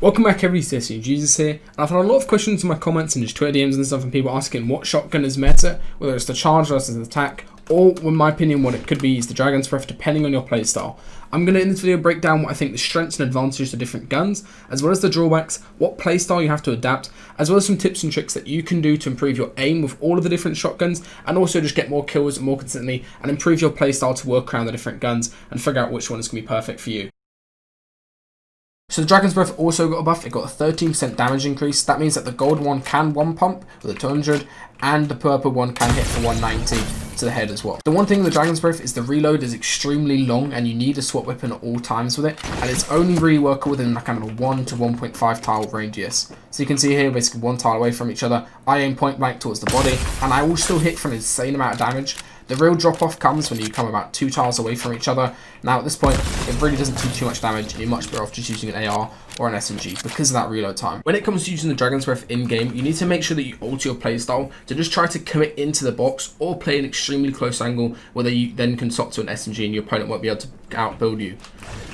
Welcome back everybody, DestinysJesus here, and I've had a lot of questions in my comments and just Twitter DMs and stuff from people asking what shotgun is meta, whether it's the charge versus the tac, or in my opinion what it could be is the Dragon's Breath depending on your playstyle. I'm going to in this video break down what I think the strengths and advantages of different guns, as well as the drawbacks, what playstyle you have to adapt, as well as some tips and tricks that you can do to improve your aim with all of the different shotguns, and also just get more kills more consistently and improve your playstyle to work around the different guns and figure out which one is going to be perfect for you. So the Dragon's Breath also got a buff. It got a 13% damage increase. That means that the gold one can one pump with a 200 and the purple one can hit for 190 to the head as well. The one thing with the Dragon's Breath is the reload is extremely long and you need a swap weapon at all times with it, and it's only really workable within like kind of a 1 to 1.5 tile radius. So you can see here basically one tile away from each other. I aim point blank towards the body and I will still hit for an insane amount of damage. The real drop-off comes when you come about 2 tiles away from each other. Now at this point, it really doesn't do too much damage and you're much better off just using an AR or an SMG because of that reload time. When it comes to using the Dragon's Breath in-game, you need to make sure that you alter your playstyle to just try to commit into the box or play an extremely close angle where you then can swap to an SMG and your opponent won't be able to outbuild you.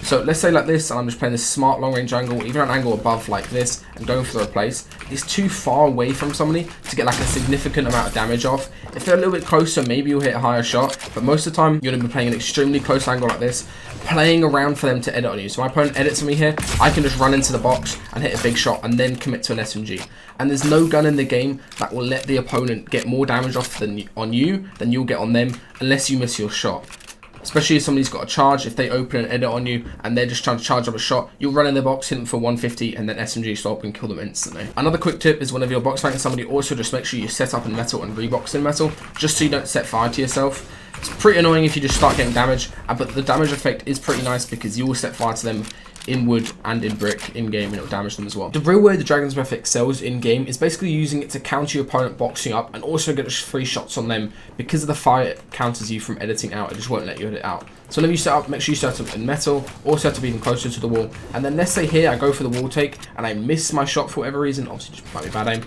So let's say like this, and I'm just playing this smart long-range angle, even an angle above like this, and going for the replace. It's too far away from somebody to get like a significant amount of damage off. If they're a little bit closer, maybe you'll hit a higher shot, but most of the time, you're going to be playing an extremely close angle like this, playing around for them to edit on you. So my opponent edits on me here, I can just run into the box and hit a big shot and then commit to an SMG. And there's no gun in the game that will let the opponent get more damage off on you than you'll get on them unless you miss your shot. Especially if somebody's got a charge, if they open and edit on you and they're just trying to charge up a shot, you'll run in their box, hit them for 150 and then SMG stop and kill them instantly. Another quick tip is whenever you're box fighting somebody, also just make sure you set up in metal and rebox in metal, just so you don't set fire to yourself. It's pretty annoying if you just start getting damage, but the damage effect is pretty nice because you will set fire to them in wood and in brick in game and it'll damage them as well. The real way the Dragon's Breath excels in game is basically using it to counter your opponent boxing up and also get free shots on them. Because of the fire it counters you from editing out, it just won't let you edit out. So whenever you set up, make sure you set up in metal or set up even closer to the wall. And then let's say here I go for the wall take and I miss my shot for whatever reason, obviously just might be bad aim.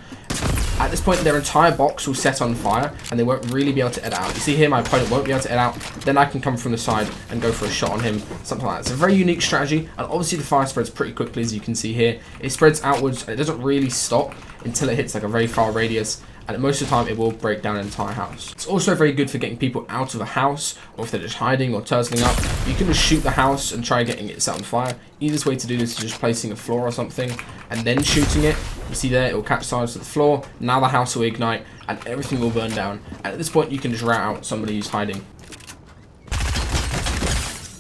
At this point, their entire box will set on fire and they won't really be able to edit out. You see here, my opponent won't be able to edit out. Then I can come from the side and go for a shot on him, something like that. It's a very unique strategy, and obviously the fire spreads pretty quickly, as you can see here. It spreads outwards and it doesn't really stop until it hits like a very far radius. And most of the time, it will break down an entire house. It's also very good for getting people out of a house, or if they're just hiding or turtling up. You can just shoot the house and try getting it set on fire. Easiest way to do this is just placing a floor or something, and then shooting it. You see there, it will catch sides to the floor. Now the house will ignite, and everything will burn down. And at this point, you can just rout out somebody who's hiding.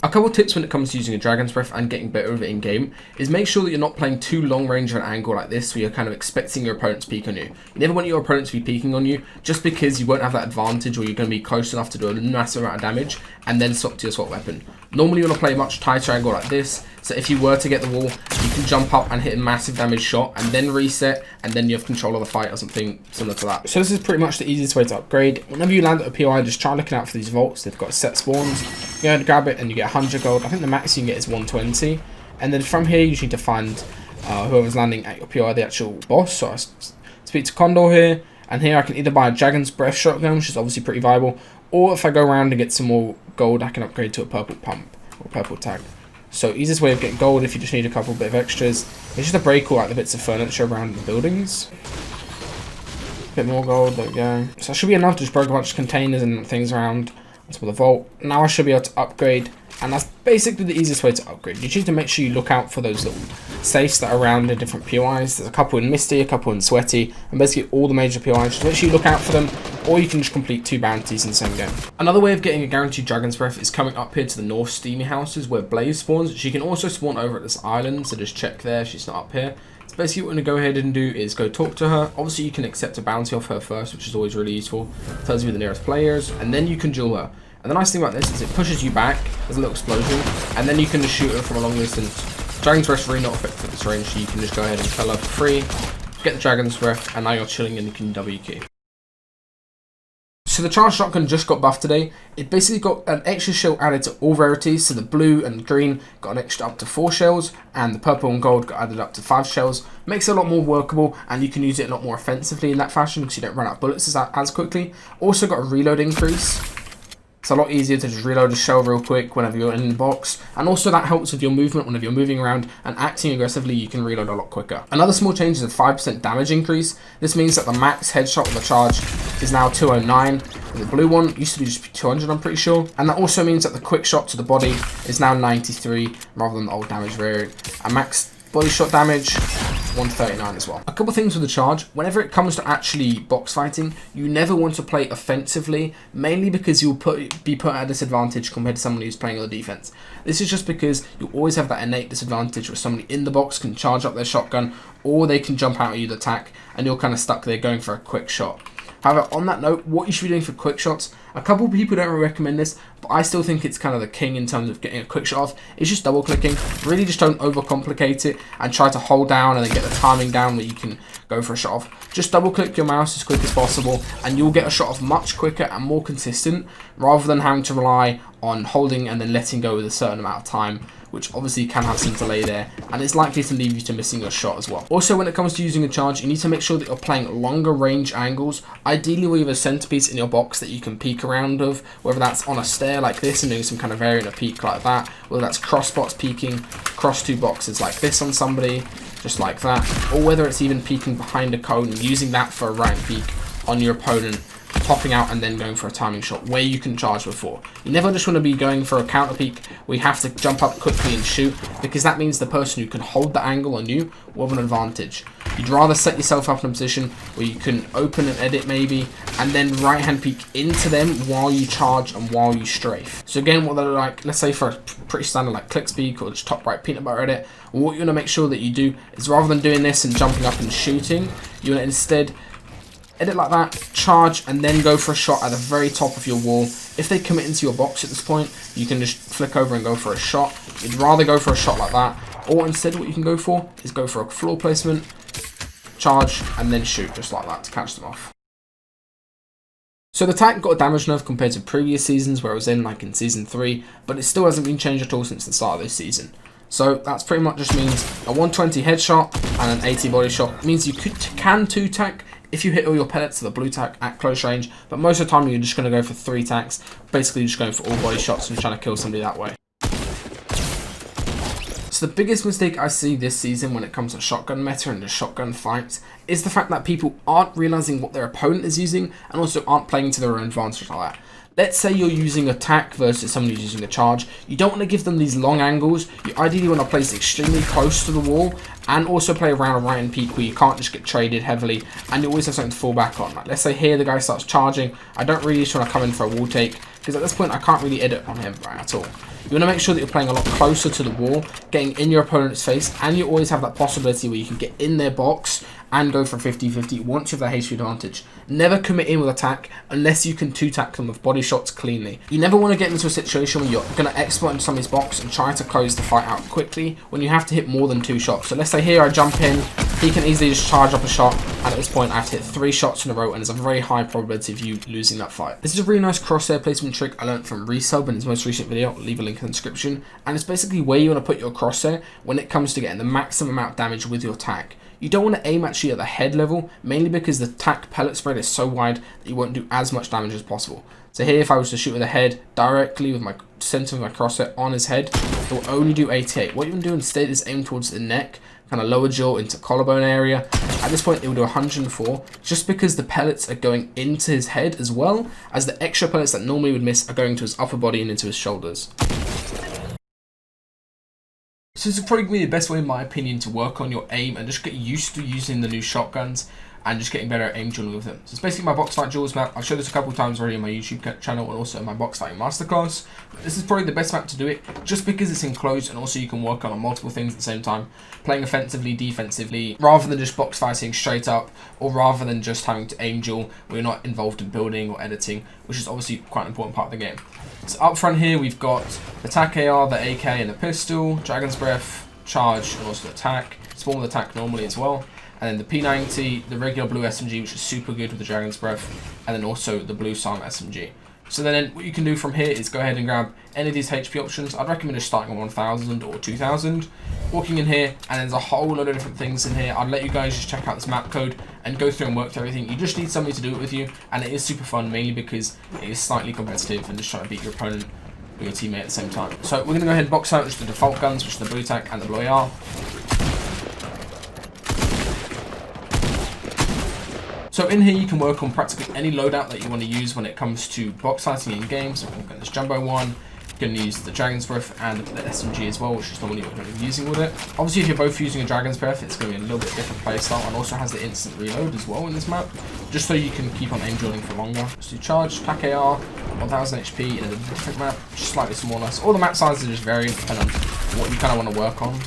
A couple tips when it comes to using a Dragon's Breath and getting better with it in game is make sure that you're not playing too long range of an angle like this where you're kind of expecting your opponent to peek on you. You never want your opponent to be peeking on you just because you won't have that advantage, or you're going to be close enough to do a massive amount of damage and then swap to your swap weapon. Normally you want to play a much tighter angle like this, so if you were to get the wall, you can jump up and hit a massive damage shot and then reset, and then you have control of the fight or something similar to that. So this is pretty much the easiest way to upgrade. Whenever you land at a POI, just try looking out for these vaults. They've got set spawns. You go and grab it and you get 100 gold. I think the max you can get is 120. And then from here you just need to find whoever's landing at your POI, the actual boss. So I speak to Condor here, and here I can either buy a Dragon's Breath shotgun, which is obviously pretty viable, or if I go around and get some more gold, I can upgrade to a purple pump or purple tag. So easiest way of getting gold, if you just need a couple bit of extras, is just to break all like the bits of furniture around the buildings. A bit more gold, there we go. So that should be enough to just break a bunch of containers and things around onto the vault. Now I should be able to upgrade, and that's basically the easiest way to upgrade. You need to make sure you look out for those little safes that are around in different POIs. There's a couple in Misty, a couple in Sweaty, and basically all the major POIs. Just make sure you look out for them, or you can just complete 2 bounties in the same game. Another way of getting a guaranteed Dragon's Breath is coming up here to the north steamy houses where Blaze spawns. She can also spawn over at this island, so just check there, she's not up here. So basically what we're going to go ahead and do is go talk to her. Obviously you can accept a bounty off her first, which is always really useful. It tells you the nearest players, and then you can duel her. And the nice thing about this is it pushes you back, there's a little explosion, and then you can just shoot her from a long distance. Dragon's Breath's really not effective at this range, so you can just go ahead and kill her for free, get the Dragon's Breath, and now you're chilling and you can W key. So the Tac Shotgun just got buffed today. It basically got an extra shell added to all rarities, so the blue and green got an extra up to 4 shells, and the purple and gold got added up to 5 shells. Makes it a lot more workable, and you can use it a lot more offensively in that fashion because you don't run out of bullets as quickly. Also got a reload increase. It's a lot easier to just reload a shell real quick whenever you're in the box, and also that helps with your movement. Whenever you're moving around and acting aggressively, you can reload a lot quicker. Another small change is a 5% damage increase. This means that the max headshot with the charge is now 209. The blue one used to be just 200, I'm pretty sure. And that also means that the quick shot to the body is now 93 rather than the old damage variant. And max body shot damage 139 as well. A couple things with the charge: whenever it comes to actually box fighting, you never want to play offensively, mainly because you'll be put at a disadvantage compared to someone who's playing on the defense. This is just because you always have that innate disadvantage where somebody in the box can charge up their shotgun, or they can jump out at you with attack, and you're kind of stuck there going for a quick shot. However, on that note, what you should be doing for quick shots, a couple of people don't really recommend this, but I still think it's kind of the king in terms of getting a quick shot off. It's just double clicking. Really just don't overcomplicate it and try to hold down and then get the timing down where you can go for a shot off. Just double click your mouse as quick as possible and you'll get a shot off much quicker and more consistent, rather than having to rely on holding and then letting go with a certain amount of time, which obviously can have some delay there, and it's likely to lead you to missing your shot as well. Also, when it comes to using a charge, you need to make sure that you're playing longer range angles, ideally with a centerpiece in your box that you can peek around of, whether that's on a stair like this and doing some kind of variant of peek like that, whether that's cross box peeking, cross two boxes like this on somebody, just like that, or whether it's even peeking behind a cone and using that for a right peek on your opponent, popping out and then going for a timing shot where you can charge before. You never just want to be going for a counter peek where you have to jump up quickly and shoot, because that means the person who can hold the angle on you will have an advantage. You'd rather set yourself up in a position where you can open and edit maybe, and then right hand peek into them while you charge and while you strafe. So again, what they're like, let's say for a pretty standard like click speak or just top right peanut butter edit, what you want to make sure that you do is, rather than doing this and jumping up and shooting, you want to instead edit like that, charge, and then go for a shot at the very top of your wall. If they commit into your box at this point, you can just flick over and go for a shot. You'd rather go for a shot like that, or instead what you can go for is go for a floor placement, charge, and then shoot just like that to catch them off. So the Tac got a damage nerf compared to previous seasons where it was in, like in Season 3, but it still hasn't been changed at all since the start of this season. So that's pretty much just means a 120 headshot and an 80 body shot. It means you can 2-tac if you hit all your pellets to the blue tac at close range, but most of the time you're just going to go for 3 tacs, basically just going for all body shots and trying to kill somebody that way. So the biggest mistake I see this season when it comes to shotgun meta and the shotgun fights is the fact that people aren't realizing what their opponent is using and also aren't playing to their own advantage like that. Let's say you're using a tac versus someone who's using a charge. You don't want to give them these long angles. You ideally want to place extremely close to the wall and also play around a right hand peek where you can't just get traded heavily and you always have something to fall back on. Like, let's say here the guy starts charging. I don't really just want to come in for a wall take because at this point I can't really edit on him right at all. You want to make sure that you're playing a lot closer to the wall, getting in your opponent's face, and you always have that possibility where you can get in their box and go for 50-50 once you have that HP advantage. Never commit in with attack unless you can 2-tac them with body shots cleanly. You never want to get into a situation where you're going to exploit into somebody's box and try to close the fight out quickly when you have to hit more than 2 shots. So let's say here I jump in, he can easily just charge up a shot, and at this point I have to hit 3 shots in a row, and there's a very high probability of you losing that fight. This is a really nice crosshair placement trick I learned from Resub in his most recent video. I'll leave a link in the description, and it's basically where you want to put your crosshair when it comes to getting the maximum amount of damage with your tac. You don't want to aim actually at the head level, mainly because the tac pellet spread is so wide that you won't do as much damage as possible. So here if I was to shoot with the head directly with my center of my crosshair on his head, it will only do 88. What you want to do instead is aim towards the neck, kind of lower jaw into collarbone area. At this point it will do 104, just because the pellets are going into his head as well as the extra pellets that normally would miss are going to his upper body and into his shoulders. So this is probably going to be the best way in my opinion to work on your aim and just get used to using the new shotguns and just getting better at aim dueling with them. So it's basically my box fight duels map. I've showed this a couple of times already on my YouTube channel and also in my box fighting masterclass. But this is probably the best map to do it just because it's enclosed and also you can work on multiple things at the same time. Playing offensively, defensively, rather than just box fighting straight up, or rather than just having to aim duel where you're not involved in building or editing, which is obviously quite an important part of the game. So up front here we've got the Tac AR, the AK and the pistol, Dragon's Breath, Charge and also the Tac, spawn with the Tac normally as well. And then the P90, the regular blue SMG, which is super good with the Dragon's Breath, and then also the blue Psalm SMG. So then what you can do from here is go ahead and grab any of these HP options. I'd recommend just starting on 1000 or 2000, walking in here, and there's a whole lot of different things in here. I'd let you guys just check out this map code and go through and work through everything. You just need somebody to do it with you, and it is super fun, mainly because it is slightly competitive and just trying to beat your opponent or your teammate at the same time. So we're going to go ahead and box out just the default guns, which are the blue tac and the blue AR. So in here you can work on practically any loadout that you want to use when it comes to box sighting in games. So we've got this jumbo one. You can use the Dragon's Breath and the SMG as well, which is the one you're going to be using with it. Obviously, if you're both using a Dragon's Breath, it's going to be a little bit different playstyle, and also has the instant reload as well in this map, just so you can keep on aim drilling for longer. So you charge Tac AR, 1000 HP in a different map, just slightly smaller. So all the map sizes are just varying depending on what you kind of want to work on.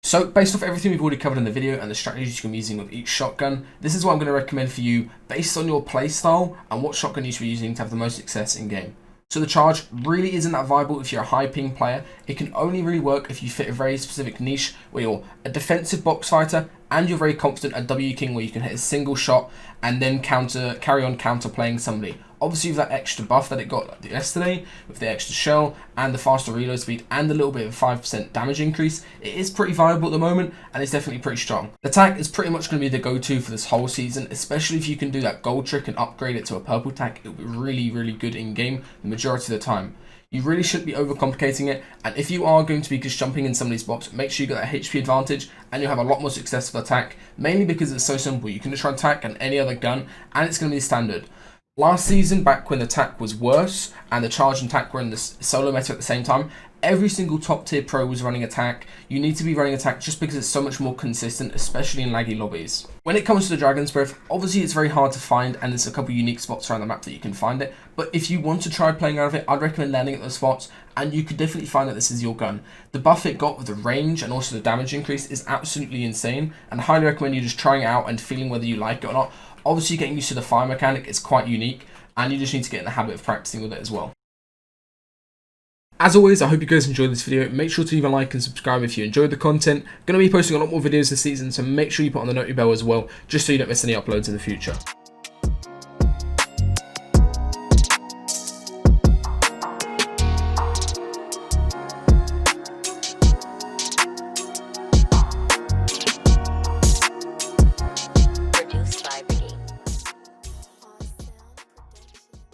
So based off everything we've already covered in the video and the strategies you can be using with each shotgun, this is what I'm going to recommend for you based on your playstyle and what shotgun you should be using to have the most success in game. So the charge really isn't that viable if you're a high ping player. It can only really work if you fit a very specific niche where you're a defensive box fighter and you're very confident at W King, where you can hit a single shot and then carry on counter playing somebody. Obviously with that extra buff that it got yesterday, with the extra shell and the faster reload speed and a little bit of 5% damage increase, it is pretty viable at the moment and it's definitely pretty strong. The tac is pretty much going to be the go-to for this whole season, especially if you can do that gold trick and upgrade it to a purple tac. It'll be really, really good in game the majority of the time. You really shouldn't be overcomplicating it, and if you are going to be just jumping in somebody's box, make sure you get that HP advantage and you'll have a lot more success with the tac, mainly because it's so simple. You can just run tac and any other gun and it's going to be standard. Last season, back when the tac was worse and the charge and tac were in the solo meta at the same time, every single top tier pro was running a tac. You need to be running a tac just because it's so much more consistent, especially in laggy lobbies. When it comes to the Dragon's Breath, obviously it's very hard to find and there's a couple unique spots around the map that you can find it. But if you want to try playing out of it, I'd recommend landing at those spots and you could definitely find that this is your gun. The buff it got with the range and also the damage increase is absolutely insane, and I highly recommend you just trying it out and feeling whether you like it or not. Obviously getting used to the fire mechanic is quite unique and you just need to get in the habit of practicing with it as well. As always, I hope you guys enjoyed this video. Make sure to leave a like and subscribe if you enjoyed the content. Going to be posting a lot more videos this season, so make sure you put on the noty bell as well, just so you don't miss any uploads in the future.